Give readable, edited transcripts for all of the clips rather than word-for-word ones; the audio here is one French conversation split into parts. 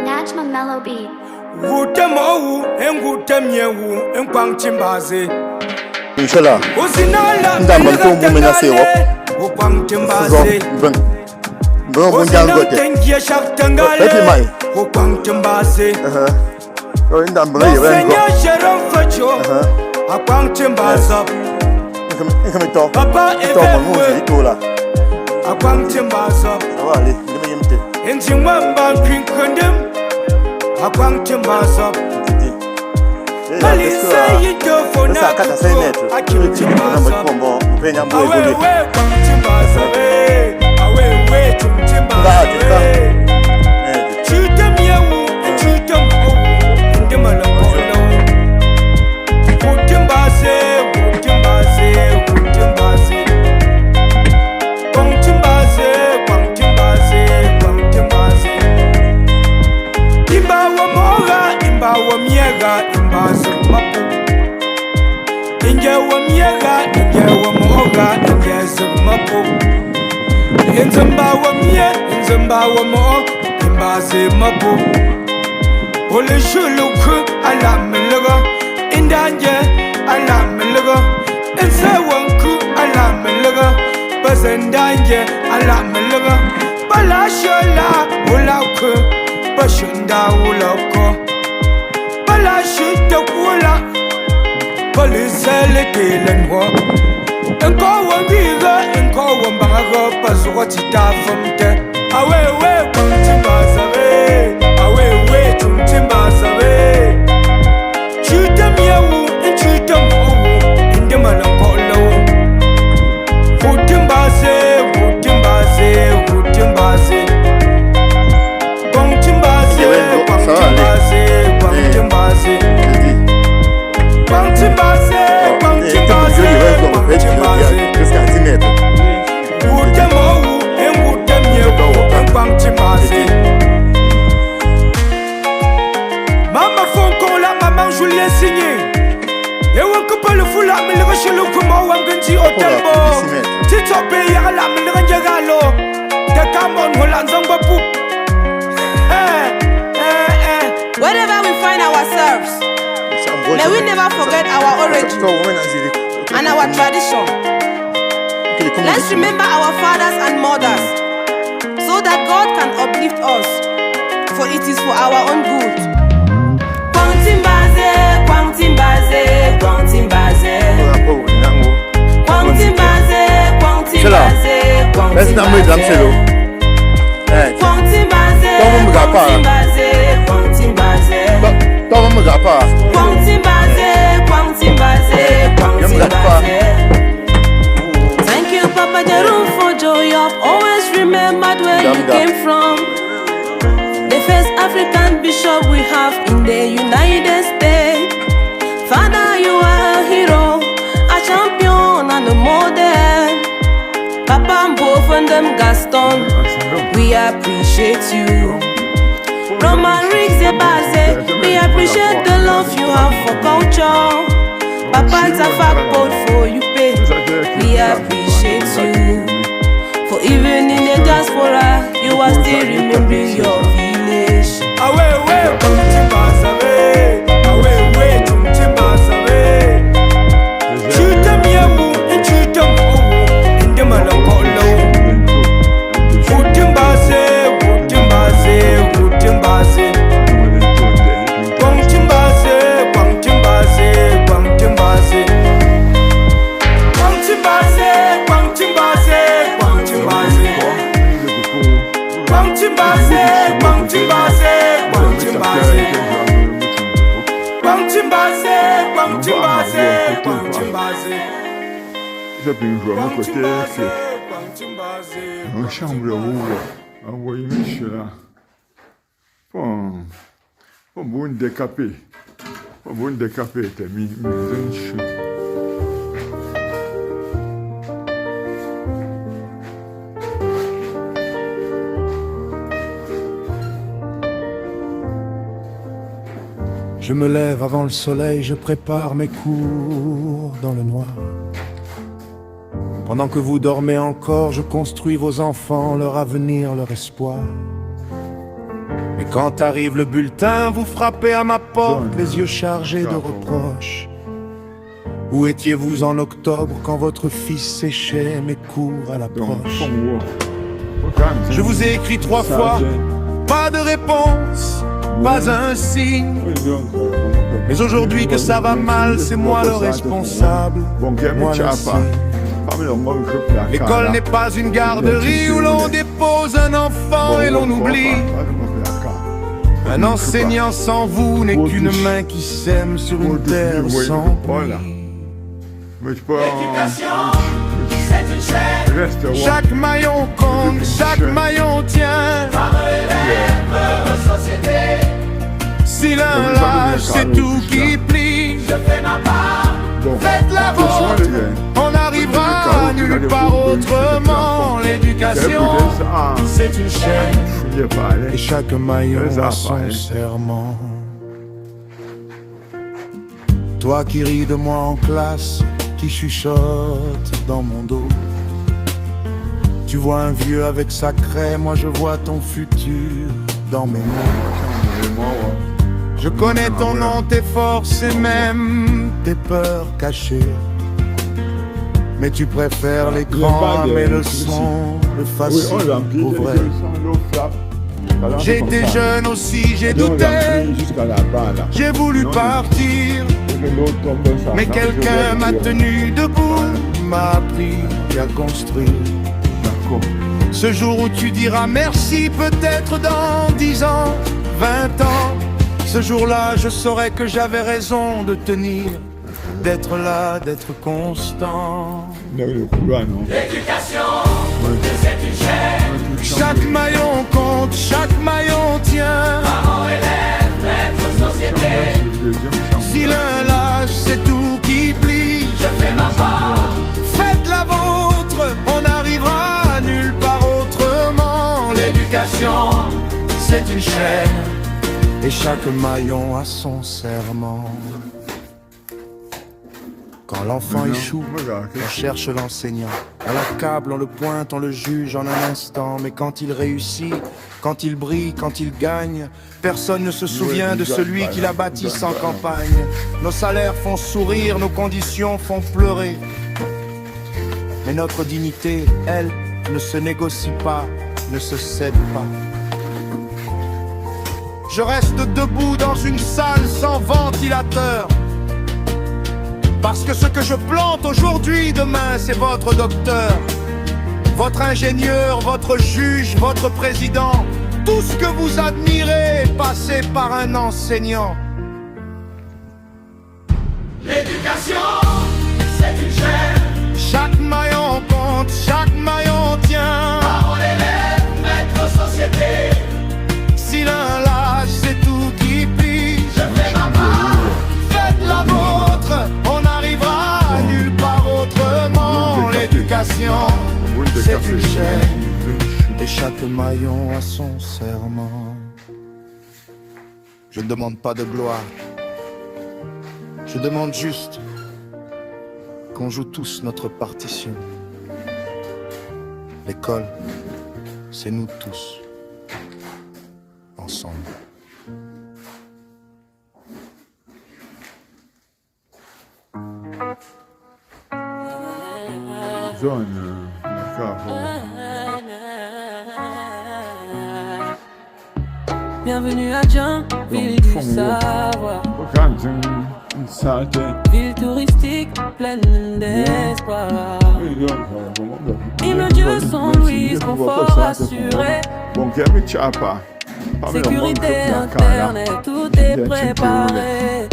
Najma Mellow Beat. Inshallah, ndamba ntombu mina sewo. Bro bunjangote. Eti mai. Oh ndamba le yengo. Ikami to. To mamuzi itola. Awali, ndime yimte. Enjimamba kwinkondem. Akwangtimbaza. Malisa yitofona. Sakata seneto. Akimtimbaza. Mpenya mbwe guli. Kwangtimbaza we. Awe tumtimbaza we. Chutam yawu, chutam owu. Ndimala kono. Kutimbaze. Imbawa miega, imbaza mapu. Injawa miega, injawa moga, injaza mapu. Inzambawa mie, inzambawa mo, imbaza mapu. Ole shuluku alamelaga, indanje alamelaga. Insawanku alamelaga, bazendanje alamelaga. Balashola ulaku, bashunda ulako. Balashita kula, balisele kilenwa. Enkowa ngiga, enkowa mbaga, pasuwa titafamte. Awewe tumtimbaza we, awewe tumtimbaza we. Chutam yawu, chutam owu, indimala kolo. Futimbaze. Mama Fonkola, maman Julien signé. Et on coupe le foulard, mais le vachon le comment on ganti au tempo. Tito pays à la mine rangalo. The Cameroon Holland Zambapou. Wherever we find ourselves, may we never forget our origin and our tradition. Let's remember our fathers and mothers so that God can uplift us, for it is for our own good. Kwangtimbaze, kwangtimbaze, kwangtimbaze. Kwangtimbaze, kwangtimbaze, kwangtimbaze. Kwangtimbaze, kwangtimbaze, kwangtimbaze. Kwangtimbaze, kwangtimbaze, kwangtimbaze. Thank you, Papa Jeru, for joy. You've always remembered where you came from. The first African bishop we have in the United States. Father, you are a hero, a champion and a model. Papa Mbofandem Gaston, we appreciate you. Roman Riggs Ebaze, we appreciate the love you have for culture. Papa Tafak both for you pay, we appreciate you. For even in the diaspora, you are still remembering your village. Awewe tumtimbaza we, awewe tumtimbaza we. Chutam yawu, chutam owu, indimala kolo. Futimbaze. J'avais une joie à mon côté, c'est un chambre où envoyer Michel là. Pas bon décapé. Pas bon décapé, t'as mis une chute. Je me lève avant le soleil, je prépare mes cours dans le noir. Pendant que vous dormez encore, je construis vos enfants, leur avenir, leur espoir. Mais quand arrive le bulletin, vous frappez à ma porte, les yeux chargés de reproches. Où étiez-vous en octobre quand votre fils séchait mes cours à l'approche? Je vous ai écrit 3 fois, pas de réponse, pas un signe. Mais aujourd'hui que ça va mal, c'est moi le responsable, moi le signe. L'école n'est pas une garderie où l'on dépose un enfant et l'on oublie. Un enseignant sans vous n'est qu'une main qui sème sur une terre sans pluie. Chaque maillon compte, chaque maillon tient. Si l'un lâche, c'est tout qui plie. Je fais ma part, faites la vôtre. On arrivera nulle part autrement. L'éducation, c'est une chaîne. Et chaque maillon a son serment. Toi qui ris de moi en classe, qui chuchote dans mon dos. Tu vois un vieux avec sa craie, moi je vois ton futur dans mes mots. Je connais ton nom, tes forces et même tes peurs cachées. Mais tu préfères l'écran à mes leçons, le facile au vrai. J'ai été jeune aussi, j'ai douté, j'ai voulu partir. Mais quelqu'un m'a tenu debout, m'a appris à construire. Ce jour où tu diras merci, peut-être dans 10 ans, 20 ans. Ce jour-là, je saurai que j'avais raison de tenir, d'être là, d'être constant. L'éducation, c'est une chaîne. Chaque maillon compte, chaque maillon tient. Parents, élèves, maîtres, société. Si l'un lâche, c'est tout qui plie. Je fais ma part, faites la vôtre. On arrivera nulle part autrement. L'éducation, c'est une chaîne. Et chaque maillon a son serment. Quand l'enfant échoue, on cherche l'enseignant. On l'accable, on le pointe, on le juge en un instant. Mais quand il réussit, quand il brille, quand il gagne, personne ne se souvient de celui qui l'a bâti sans campagne. Nos salaires font sourire, nos conditions font pleurer. Mais notre dignité, elle, ne se négocie pas, ne se cède pas. Je reste debout dans une salle sans ventilateur. Parce que ce que je plante aujourd'hui, demain, c'est votre docteur, votre ingénieur, votre juge, votre président. Tout ce que vous admirez est passé par un enseignant. L'éducation, c'est une chaîne. Chaque maillon compte, chaque maillon tient. Parents, élèves, maîtres, société. Si l'un lâche, c'est tout qui plie. Je fais ma part, faites la vôtre. On arrivera nulle part autrement. L'éducation, c'est une chaîne. Et chaque maillon a son serment. Je ne demande pas de gloire. Je demande juste qu'on joue tous notre partition. L'école, c'est nous tous. Ensemble. Bienvenue à Djan, ville du savoir. Ville touristique pleine d'espoir. Hymne Dieu sans Louise, confort assuré. Sécurité, internet, tout est préparé.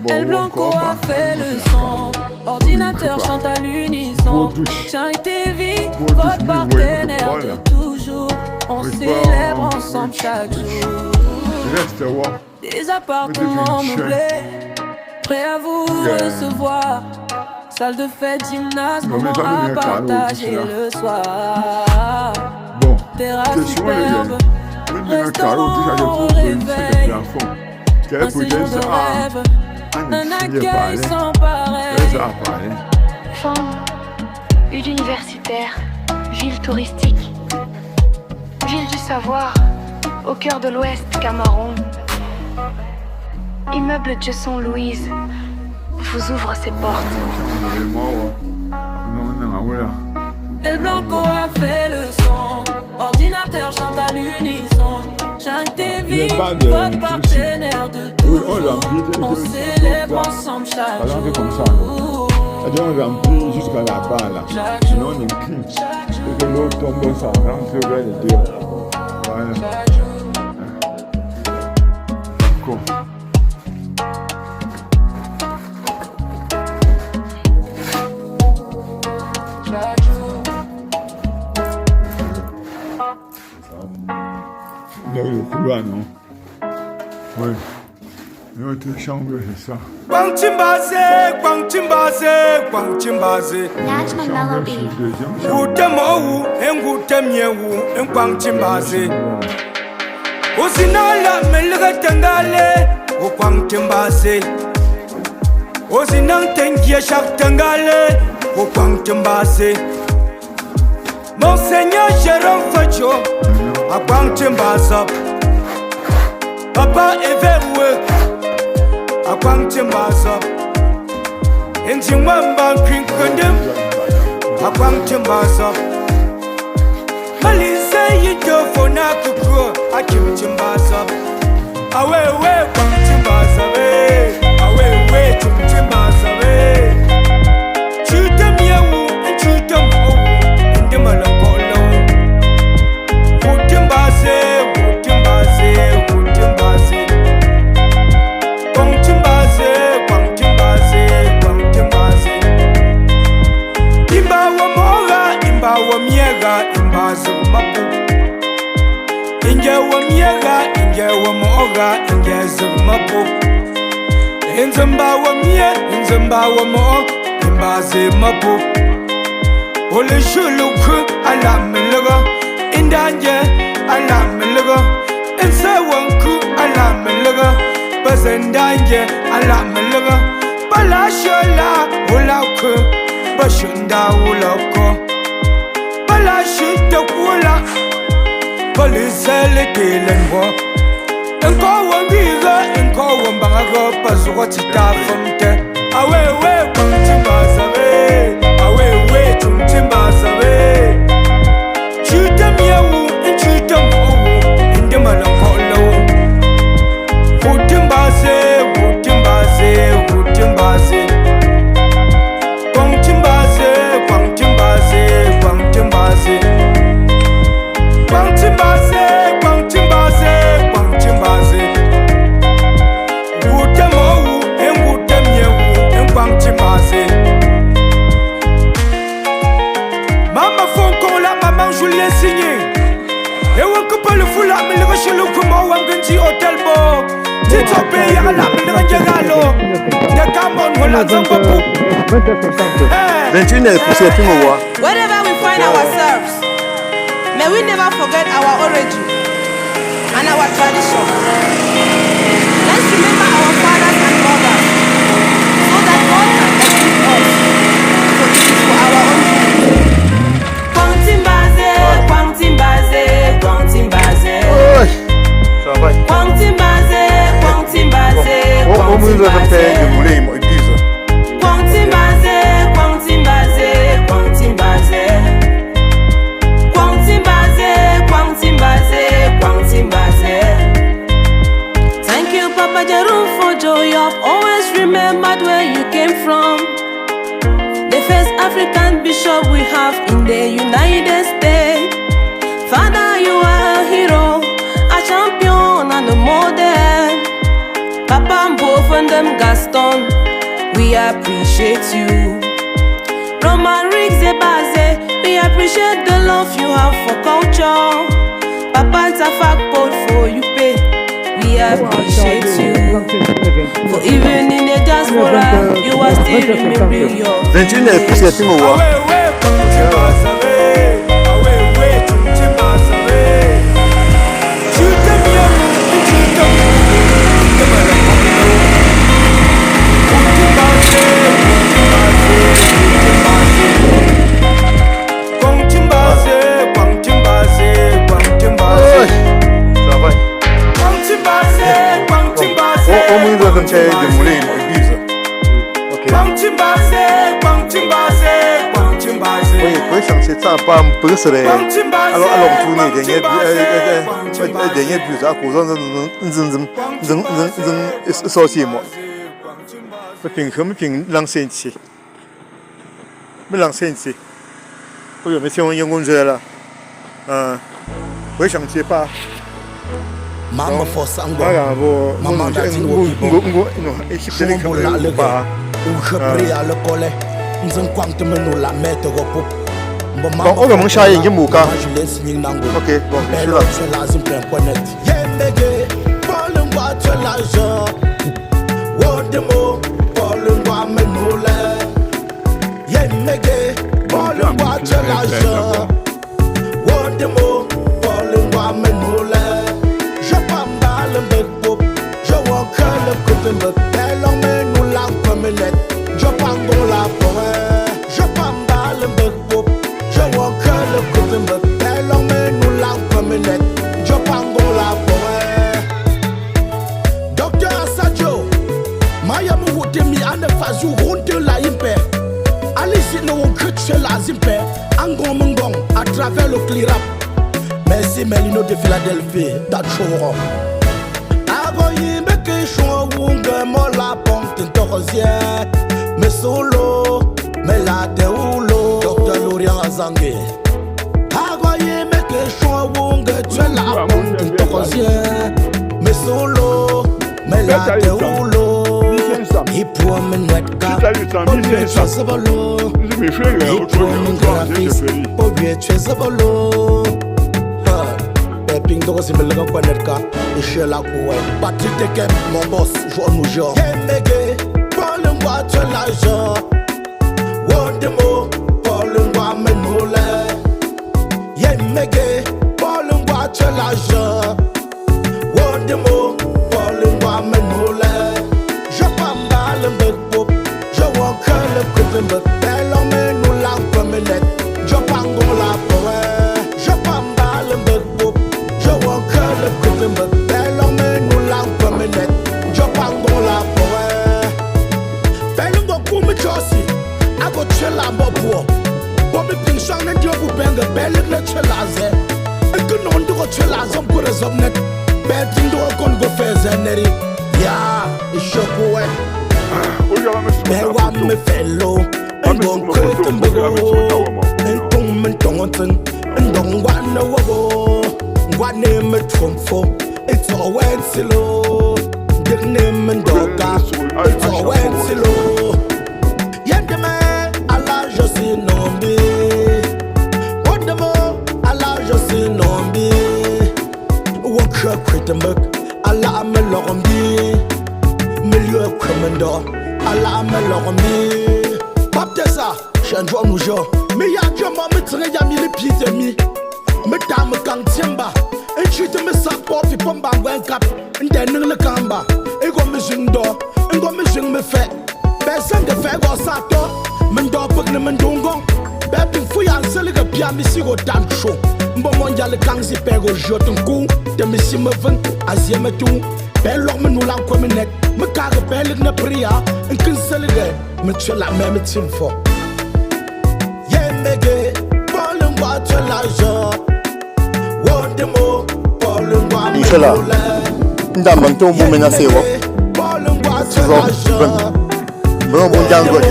El Blanco a fait le son. Ordinateur chante à l'unisson. Charité vie, votre partenaire de toujours. On célèbre ensemble chaque jour. Des appartements meublés, prêts à vous recevoir. Salle de fête, gymnase, moment à partager le soir. Terrasse superbe, restaurant au réveil. Un séjour de rêve, un accueil sans pareil. Ville universitaire, ville touristique, ville du savoir, au cœur de l'Ouest Cameroun. Immeuble Jesson Louise vous ouvre ses portes. El Blanco a fait le son, ordinateur chante à l'unisson. Chaque TV, votre partenaire de tout. On célèbre ensemble chaque jour. On remplit jusqu'à la barre là. Sinon on est clean. Et que l'eau tombe, ça rentre vers les deux. Voilà. D'accord. Dans le couloir, non? Oui. Notre chambre, c'est ça. Najma Mellow Beat. Gutemo engutemyewu enkwangtimbaze Osinala melgatangale okwangtimbaze Osinantengia shaktangale okwangtimbaze Monseigneur Jérôme Facho akwangtimbaza Papa Everwe akwangtimbaza Enjimwamba kwinkondem akwangtimbaza Malise yidofona kukro akimtimbaza Awewe kwangtimbaza we Awewe tumtimbaza we Chutemyewu enchutemowu Ndimalankolo Wutimbaze, wutimbaze, wutimbaze Kwangtimbaze, kwangtimbaze, kwangtimbaze Imbawa moga, imbawa miega, imbaza mapu Ingewa miega, ingewa moga, ingeza mapu Inzimbawa mie, inzimbawa moga, imbaze mapu Ole shuluku alamelaga, indanje alamelaga Insewanku alamelaga, bazendanje alamelaga Balashola ulaku, bashunda ulako Balashita kula, balisele kilenwa Enkowa ngiga, enkowa mbangaga, pazuwa titafamte Awewe kwangtimbaza we, awewe tumtimbaza we Chutemyewu, enchutemowu, ndimalankolo Wutimbaze, wutimbaze, wutimbaze Kwangtimbaze, kwangtimbaze, kwangtimbaze Kwangtimbaze, kwangtimbaze, kwangtimbaze Wutemowu, engutemyewu, enkwangtimbaze Mama Fonkola, maman Julien Signé Ewan couple le foula, mais le rocher le comment Wangenji Hotel Bo Tito Bay, Yala, mais le Rangalo De Camon, Hola Zambapu 21 poussé plus me voir. Wherever we find ourselves, may we never forget our origin and our tradition. Let's remember our fathers and mothers so that God can uplift us. So this is for our own good. Kwangtimbaze, kwangtimbaze, kwangtimbaze. Ça va. Kwangtimbaze, kwangtimbaze, On vous a fait de mouler, moi, ils disent. Kwangtimbaze, kwangtimbaze, kwangtimbaze. Kwangtimbaze, kwangtimbaze, kwangtimbaze. Thank you, Papa Jerum, for joy. You've always remembered where you came from. The first African bishop we have in the United States. Father, you are a hero, a champion and a model. Papa Mbofandem Gaston, we appreciate you. Roman Riggs Ebaze, we appreciate the love you have for culture. Papa Tafakpot for you pay, we appreciate you. For even in the diaspora, you are still remembering your 21 poussé plus me voir. Awewe kwangtimbaza we Awewe tumtimbaza we Chutemyewu, enchutemowu Ndimalankolo Wutimbaze, wutimbaze, wutimbaze pas me précéder. Alors tourner dernier but à cause de sortir moi. Mais l'ancien ici. Mais l'ancien ici. Oui, mais si on y est là. Oui, je ne sais pas. Mama force ango. Maman bon, on va manger un peu. Ok, bon, je suis là. À travers le clear-up. Merci Melino de Philadelphie, that's show. Agoyi meke show wunga mola pomte tokozien. Me solo, me la de ulo. Dr. Lorian Azangue. Agoyi meke show wunga tuela pomte tokozien. Me solo, me la de ulo. Ipo menwetka, obie chazabalo. Ipo mengrafis, obie chazabalo. Ping dog si me lega kwanetka, ishe la kuwe. Patrick Tekem, mon boss, joue nous jour. Yemege, Paul Ngwa te la jo. Wondemo, Paul Ngwa menole. Yemege, Paul Ngwa te la jo. Wondemo, Paul Ngwa menole. Je pamba le mbek, je walk le kutumbe. Belo me nous la promenade, je pango la poe. Je pamba le mbek. It's all went slow. The name and dogga. It's all went slow. Yendeme, Allah je suis nombi. Wondemo, Allah je suis nombi. Walk up with the mug. Allah me lorombi. Milieu commando. Allah me lorombi. Baptesa, change nous jour. Mais y'a que moi me traîne y'a mis les pieds de mi. Me dame gang tiemba. En chute me support fi pomba ngwen kap. Ndene le kamba. Ego me jindo. Ego me jing me fe. Person de fe go sato. Mendo pek ne mendongo. Bebin fuya nsele ge pia mi si go dan show. Mbo monja le kang si pego joten kou. De mi si me ven. Azie me tou. Belok me nou lang kwa me net. Me kage belik ne priya. En kin sele ge. Me tue la me tim fo. Yemege. Bolin wa tue la jo. Là, dans mon temps, vous menacez. Bon, bon, jangote.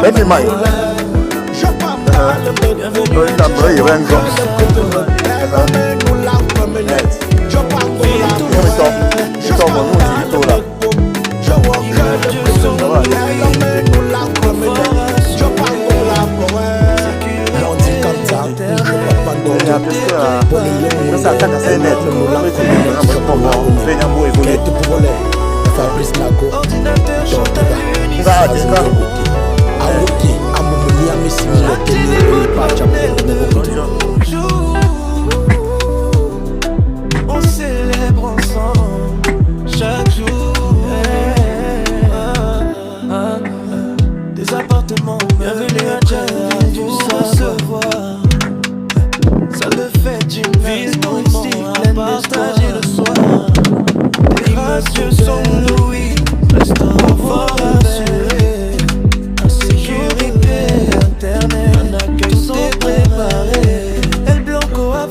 Mais puis, maï. Fabrice Nago, ordinateur, chanteur, on célèbre ensemble chaque jour. Des appartements, bienvenue à Djadji, sans se voir. Salle de fête, gymnase, touristique, pleine de partager le soir. Des gracieux sont Louis, restaurant fort assuré. Sécurité, internet, un accueil sans prêt.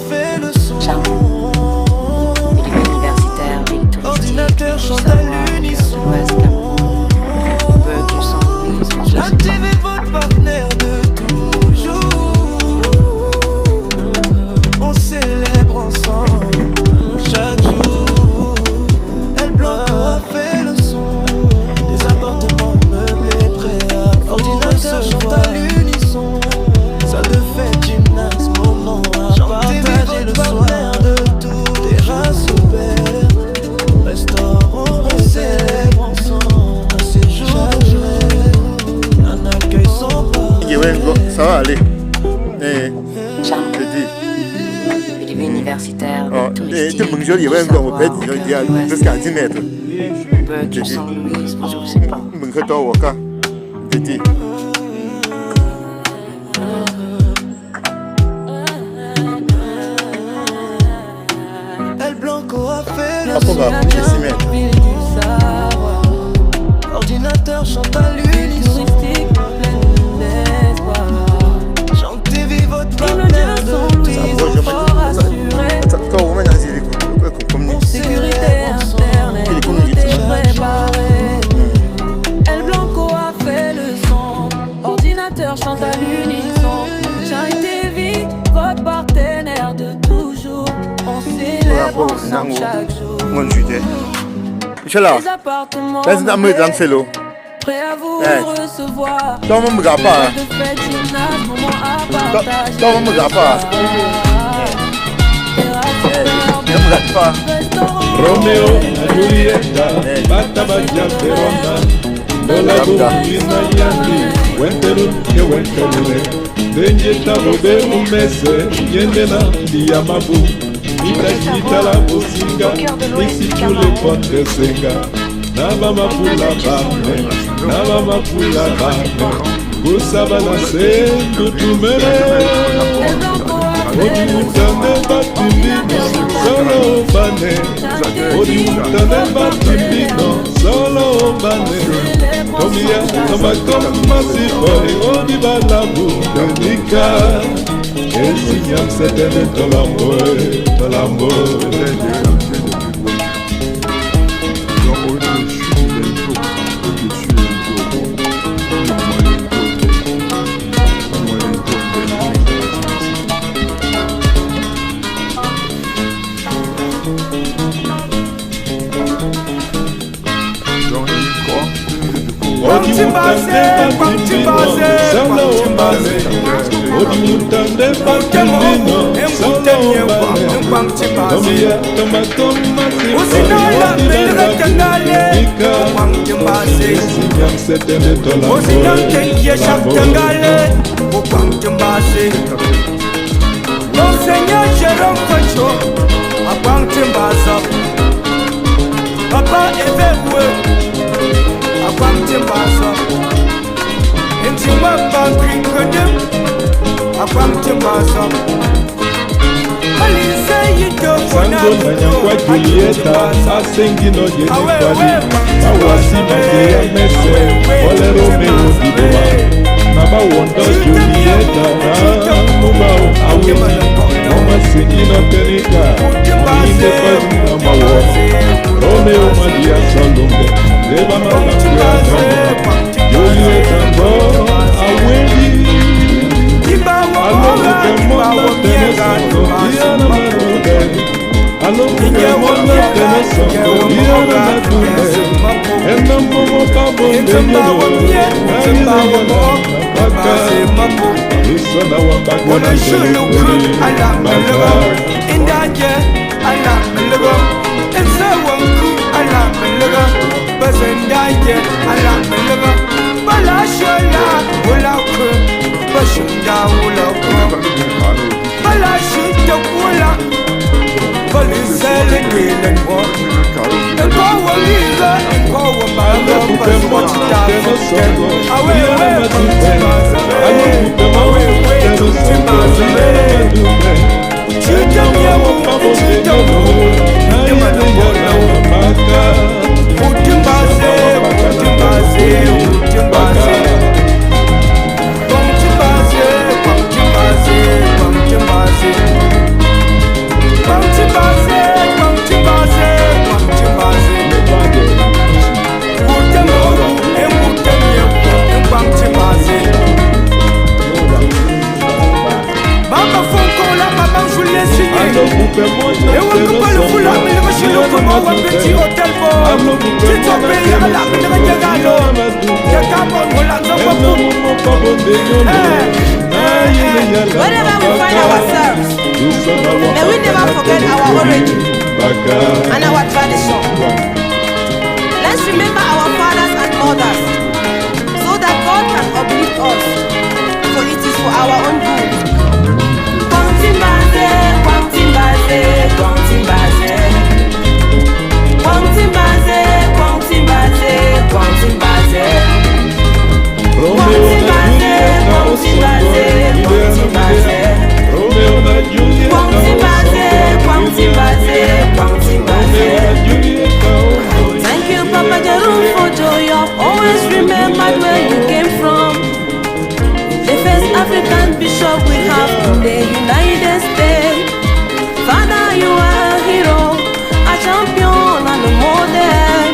fait le son. Universitaire, victoire. Ordinateur chante à l'unisson. Activez votre partenaire de toujours. On célèbre ensemble chaque jour. Elle Blanco a fait le son. Des appartements meublés prêts à ordinateur chante à l'unisson. Ça le fait gymnase, moment à partager le soir de tout. Terrasse ouverte, restaurant, on célèbre ensemble un séjour. Un accueil sans parole. Ça va aller. Charles. Je dis. Universitaire, Tu me dis, il y a un gars au bête, il y a jusqu'à 10 mètres. tu sens Louise, je sais pas. Je dis, au cas. Je dis. El Blanco a fait le Pas pour grave, je suis mètres. Ordinateur chante à l'unisson. Chantez vive votre partenaire de Sécurité internet, tout est préparé. El Blanco a fait le son. Ordinateur chante à l'unisson. Charité vite, votre partenaire de toujours. On célèbre ensemble chaque jour. Les appartements prêts à vous recevoir. me garde pas. De fête, gymnase, moment à partager. Me garde pas. Me garde pas. Romeo, Julieta, Batabaja, Verona, Lola Bumina Yandi, Wenterun, Wenterune, Denjeta Bobe Umese, Yendena, Diamabu, Ita la Bosinga, Nixi Pule Ponte Senga, Nabama Pula Bane, Nabama Pula Bane, Gusabana Se, Tutumere. Odimutane batibino solo bane. Odimutane batibino solo bane. Tomia tomakoma sifoi odibalabu denika. Esinyam setene tolamboe, tolamboe. Monseigneur Jérôme Facho, à Bantimbaza, Papa Evewe, à Bantimbaza, Intima Bankri Kodem, à Bantimbaza, Alisa Yito Sango na Julieta, asengino yenekwali, awasi makia mese, ole Romeo didoa. Naba wonda Julieta, numao awe, mama singina perika, ine pasi na mawa. Romeo Madia Salombe, leba malakuya kama, Julieta ngo awendi. Alo kemona tenesango, iyana marobe. Alo kemona tenesango, iyana marobe. Enambo kabonde nyodo, naiza yana. Isana wambako na jelekuri Maka Indanje alamelego Ensa wanku alamelego Bazendanje alamelego Balashola ulako Bashunda ulako Balashita kula Balisele gilenwa Enkowa liga Enkowa maga Baswachita Awewe Kutimbaza Awewe Kutimbaza Chita yawo Chita yawo Yamana Kutimbaze Kutimbaze Kutimbaze Kutimbaze Kutimbaze Wherever we find ourselves, may we never forget our origin and our tradition. Let's remember our fathers and mothers so that God can uplift us, for it is for our own good. Kwangtimbaze, Kwangtimbaze, Kwangtimbaze. Kwangtimbaze, Kwangtimbaze, Kwangtimbaze. Kwangtimbaze, Kwangtimbaze, Kwangtimbaze. Kwangtimbaze, Kwangtimbaze, Kwangtimbaze. Thank you, Papa Jaru, for joy. You've always remembered where you came from. The first African bishop we have in the United States. Father, you are a hero, a champion and a model.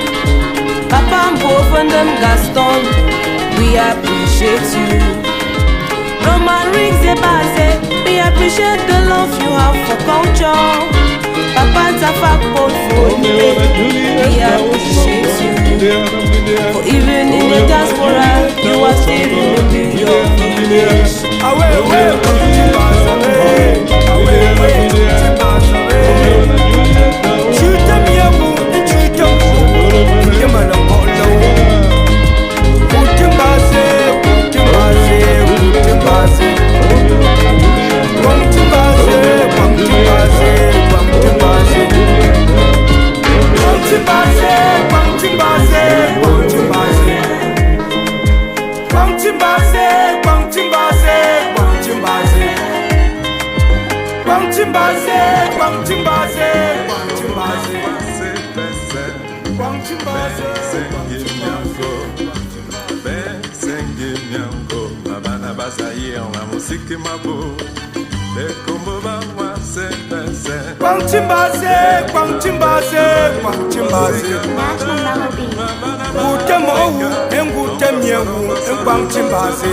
Papa Mbofandem Gaston, we appreciate you. Roman Rigzebaze, we appreciate the love you have for culture. Papa Tafak Portfolio, we appreciate you. For even in the diaspora, you are still remembering your village. Away, away, shoot them, young, shoot them, the man of Polo. Put him baze, put him baze, put him baze. Put him baze, put him baze, put him baze. Put him baze, put him baze, put him baze. Put him baze, put him baze, put him baze. Kwangtimbaze, Kwangtimbaze, Kwangtimbaze. Kwangtimbaze, Kwangtimbaze, Kwangtimbaze. Ngutemowu, engutemyewu, enkwangtimbaze.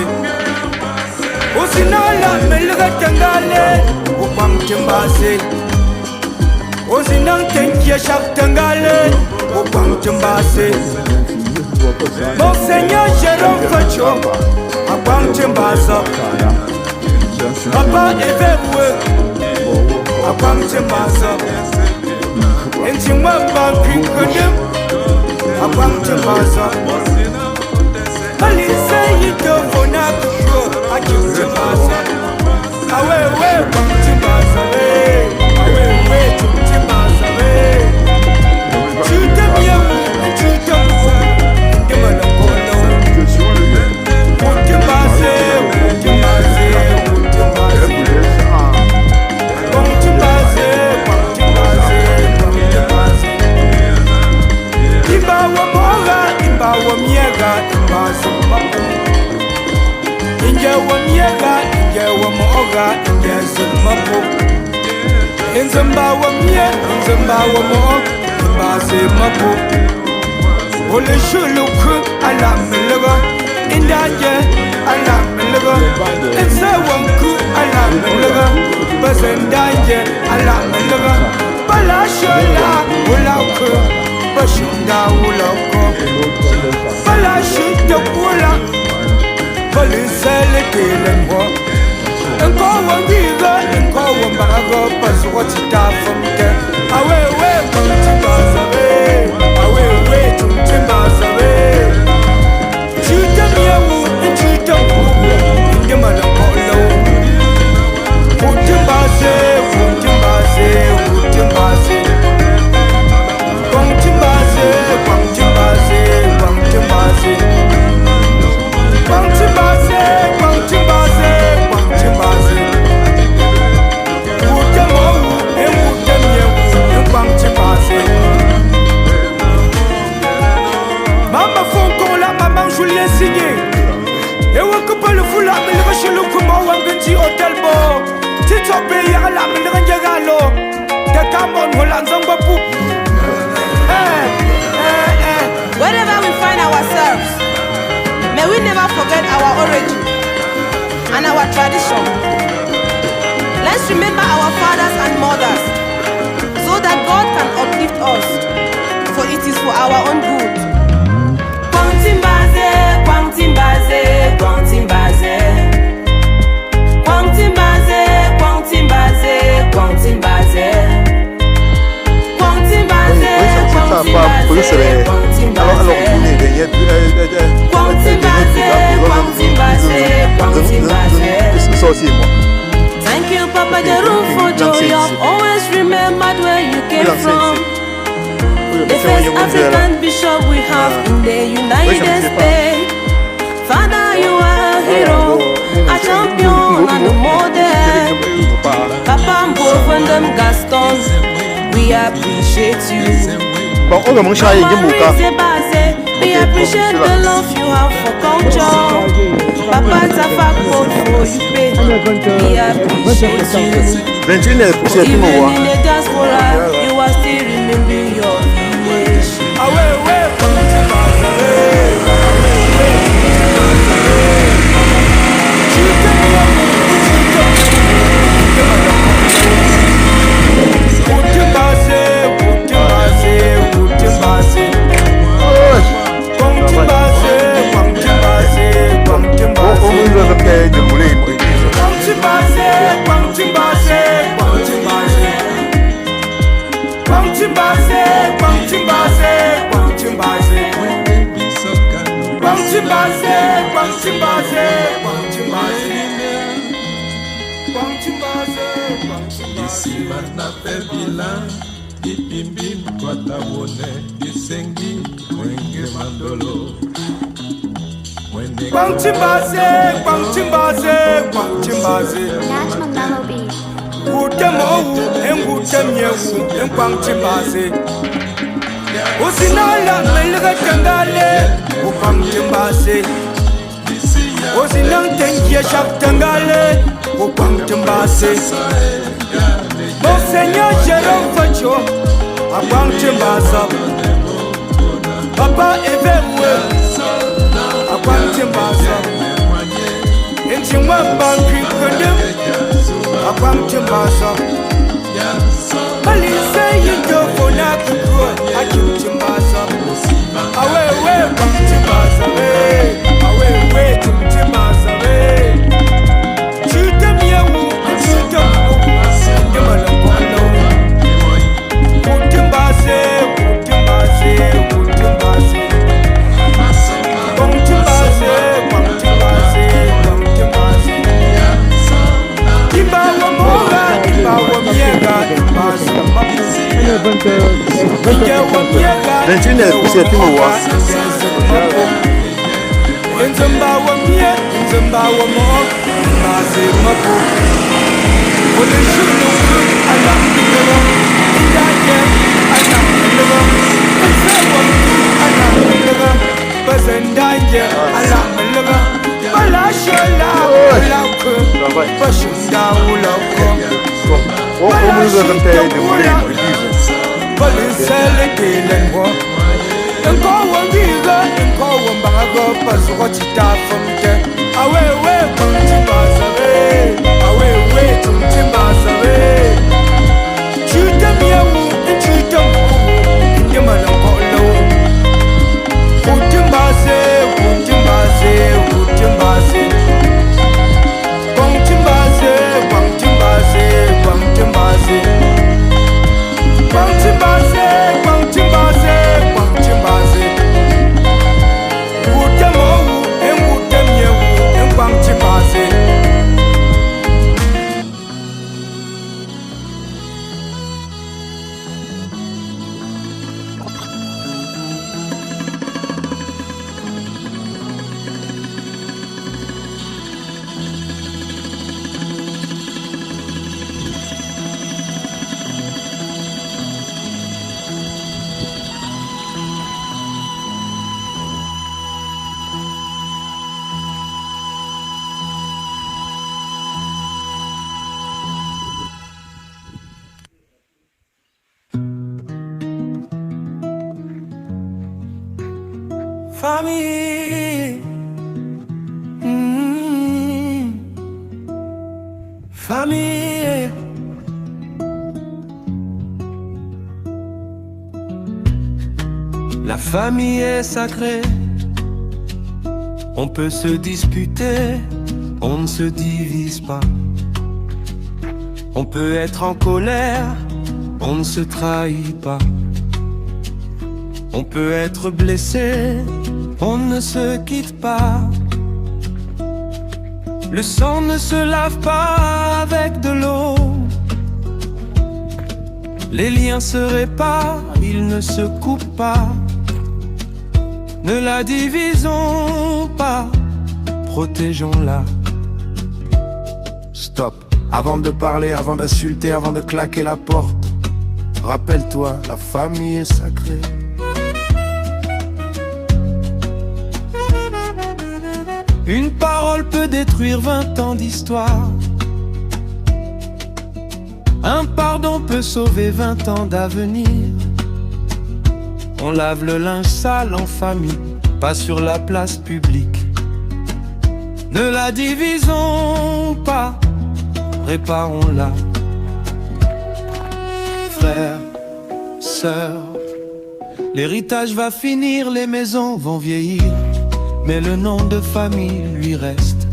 Usinala melga tangale, ukwangtimbaze. Usinang tenkia shak tangale, ukwangtimbaze. Monseigneur Jérôme Facho, ukwangtimbaze. Papa Everwe, ukwangtimbaze. Enchimwa bankinkonem, ukwangtimbaze. Malise yitofona kuko, ukwangtimbaze. Awe we, Kwangtimbaze, awe we, Kwangtimbaze. Chuta miyamu, chuta mufu, ndemana kono. Kwangtimbaze, Kwangtimbaze, Kwangtimbaze. Kwangtimbaze, Kwangtimbaze, Kwangtimbaze. Imba wa moga, imba wa miega, imba zumbako. Inje wa miega, inje wa moga, inje zulmapo. Inzamba wa mie, inzamba wa moga, imba zimapo. Ole shuluku ala milaga, indanje ala milaga. Inse wanku ala milaga, bazendanje ala milaga. Bala shola ulauku, bashunda ulauku. Bala shunda ula. Balisele kelengo, enko wangiga, enko wambago, pasu watitafumke. Awe we, Kwangtimbaze, awe we, Kwangtimbaze. Chuta miyamu, chuta mufu, ndemana kono. Kwangtimbaze, Kwangtimbaze, Kwangtimbaze. Kwangtimbaze, Kwangtimbaze, Kwangtimbaze. Kwangtimbaze, Kwangtimbaze, Kwangtimbaze. Ngutemowu, engutemyewu, enkwangtimbaze. Mama Fonkola, Maman Julien Signé. Ewa kupala fula, miliga shulukuma wangenji hotelbo. Tito beya ala miliga njagalo. Tekamon holanzangwa pu. Wherever we find ourselves, may we never forget our origin and our tradition. Let's remember our fathers and mothers Thank you, Papa Jeru, for joy. I've always remembered where you came from. The first African bishop we have in the United States. Father, you are a hero, a champion and a model. Papa Mbofandem Gaston, we appreciate you. Mama Rizebase, we appreciate the love you have for culture. Papa Tafakbo for you pay, we appreciate you. Even in the diaspora, you are still remembering your village. Monseigneur Jérôme Facho, à Quantimbaza. Papa Evewe, à Quantimbaza. Inchimwa Banki Kundum, à Quantimbaza. Malise Yindo Fonakuko, à Quantimbaza. Awe, Quantimbaza, awe, Quantimbaza. Famille, famille. La famille est sacrée. On peut se disputer, on ne se divise pas. On peut être en colère, on ne se trahit pas. On peut être blessé, on ne se quitte pas. Le sang ne se lave pas avec de l'eau. Les liens se réparent, ils ne se coupent pas. Ne la divisons pas, protégeons-la. Stop. Avant de parler, avant d'insulter, avant de claquer la porte, rappelle-toi, la famille est sacrée. Une parole peut détruire 20 ans d'histoire. Un pardon peut sauver 20 ans d'avenir. On lave le linge sale en famille, pas sur la place publique. Ne la divisons pas, réparons-la. Frères, sœurs, l'héritage va finir, les maisons vont vieillir, mais le nom de famille lui reste.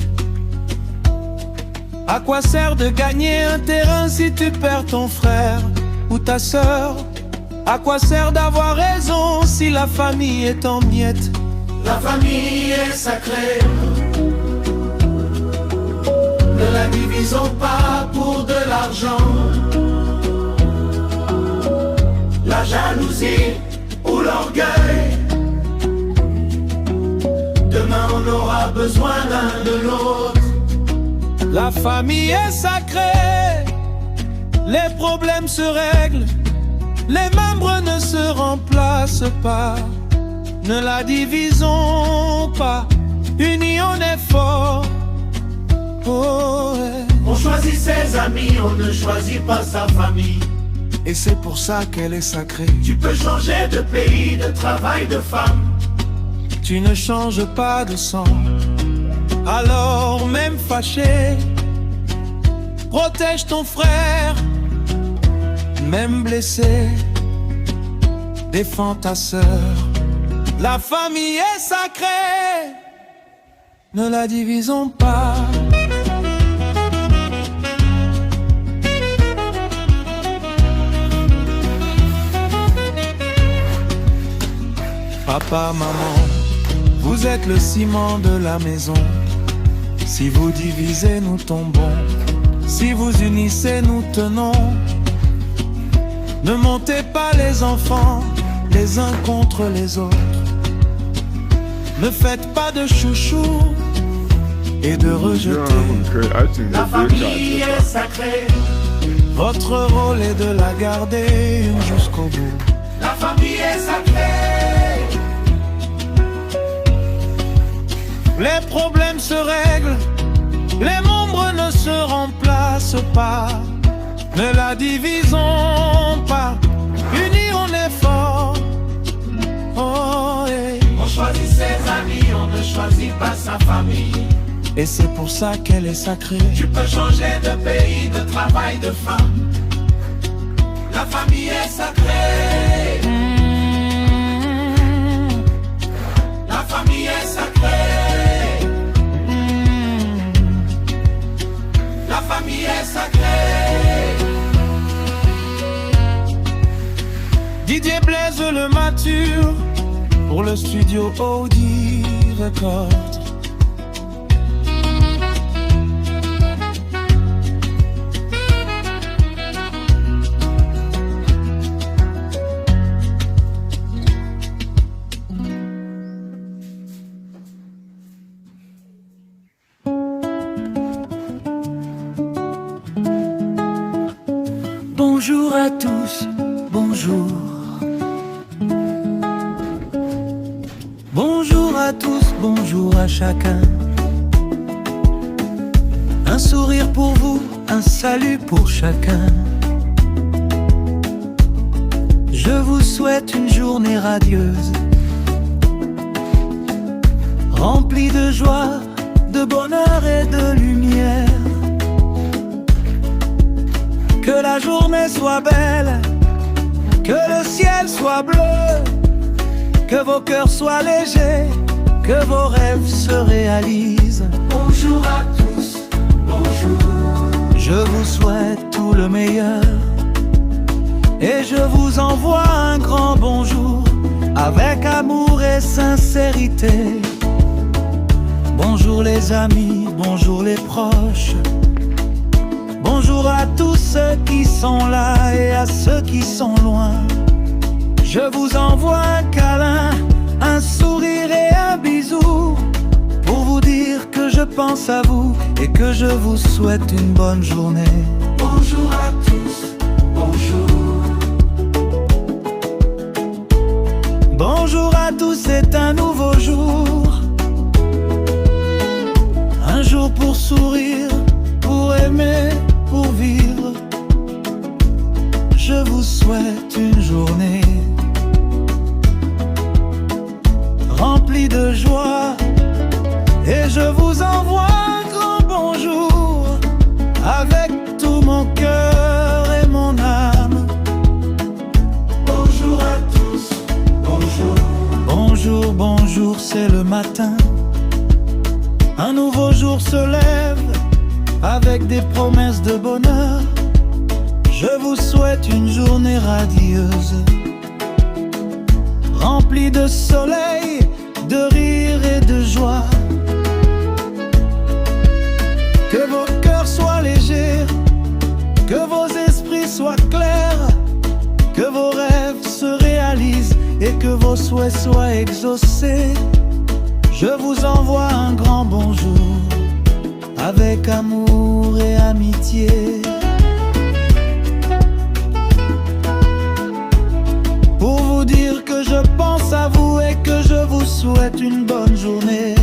À quoi sert de gagner un terrain si tu perds ton frère ou ta sœur? À quoi sert d'avoir raison si la famille est en miettes? La famille est sacrée. Ne la divisons pas pour de l'argent. La jalousie ou l'orgueil. Demain on aura besoin l'un de l'autre. La famille est sacrée. Les problèmes se règlent. Les membres ne se remplacent pas. Ne la divisons pas. Unis on est fort. Oh, ouais. On choisit ses amis, on ne choisit pas sa famille. Et c'est pour ça qu'elle est sacrée. Tu peux changer de pays, de travail, de femme. Tu ne changes pas de sang. Alors même fâché, protège ton frère. Même blessé, défends ta sœur. La famille est sacrée. Ne la divisons pas. Papa, maman, vous êtes le ciment de la maison. Si vous divisez, nous tombons. Si vous unissez, nous tenons. Ne montez pas les enfants les uns contre les autres. Ne faites pas de chouchou et de rejeter. La famille est sacrée. Votre rôle est de la garder jusqu'au bout. La famille est sacrée. Les problèmes se règlent, les membres ne se remplacent pas. Ne la divisons pas, unis on est fort. Oh, hey. On choisit ses amis, on ne choisit pas sa famille. Et c'est pour ça qu'elle est sacrée. Tu peux changer de pays, de travail, de femme. La famille est sacrée. La famille est sacrée. La famille est sacrée. Didier Blaise le mature pour le studio Audi Records. Bonjour à tous, bonjour. Bonjour à tous, bonjour à chacun. Un sourire pour vous, un salut pour chacun. Je vous souhaite une journée radieuse, remplie de joie, de bonheur et de lumière. Que la journée soit belle, que le ciel soit bleu, que vos cœurs soient légers, que vos rêves se réalisent. Bonjour à tous, bonjour. Je vous souhaite tout le meilleur et je vous envoie un grand bonjour avec amour et sincérité. Bonjour les amis, bonjour les proches. Bonjour à tous ceux qui sont là et à ceux qui sont loin. Je vous envoie un câlin, un sourire et un bisou pour vous dire que je pense à vous et que je vous souhaite une bonne journée. Bonjour à tous, bonjour. Bonjour à tous, c'est un nouveau jour. Un jour pour sourire, pour aimer, pour vivre. Je vous souhaite une journée remplie de joie. Et je vous envoie un grand bonjour avec tout mon cœur et mon âme. Bonjour à tous, bonjour. Bonjour, bonjour, c'est le matin. Un nouveau jour se lève avec des promesses de bonheur. Je vous souhaite une journée radieuse, remplie de soleil, de rire et de joie. Que vos cœurs soient légers, que vos esprits soient clairs, que vos rêves se réalisent et que vos souhaits soient exaucés. Je vous envoie un grand bonjour avec amour et amitié. Pour vous dire que je pense à vous et que je vous souhaite une bonne journée.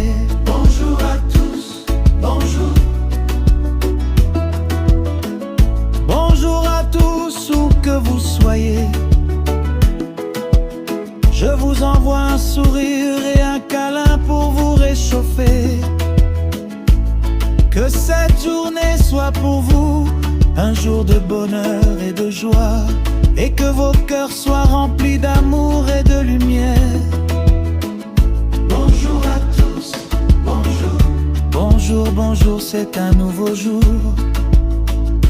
Bonjour à tous, bonjour. Bonjour à tous où que vous soyez. Je vous envoie un sourire et un câlin pour vous réchauffer. Que cette journée soit pour vous un jour de bonheur et de joie, et que vos cœurs soient remplis d'amour et de lumière. Bonjour à tous, bonjour. Bonjour, bonjour, c'est un nouveau jour.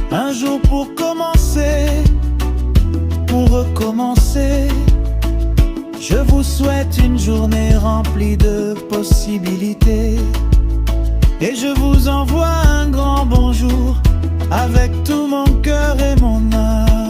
Un jour pour commencer, pour recommencer. Je vous souhaite une journée remplie de possibilités. Et je vous envoie un grand bonjour avec tout mon cœur et mon âme.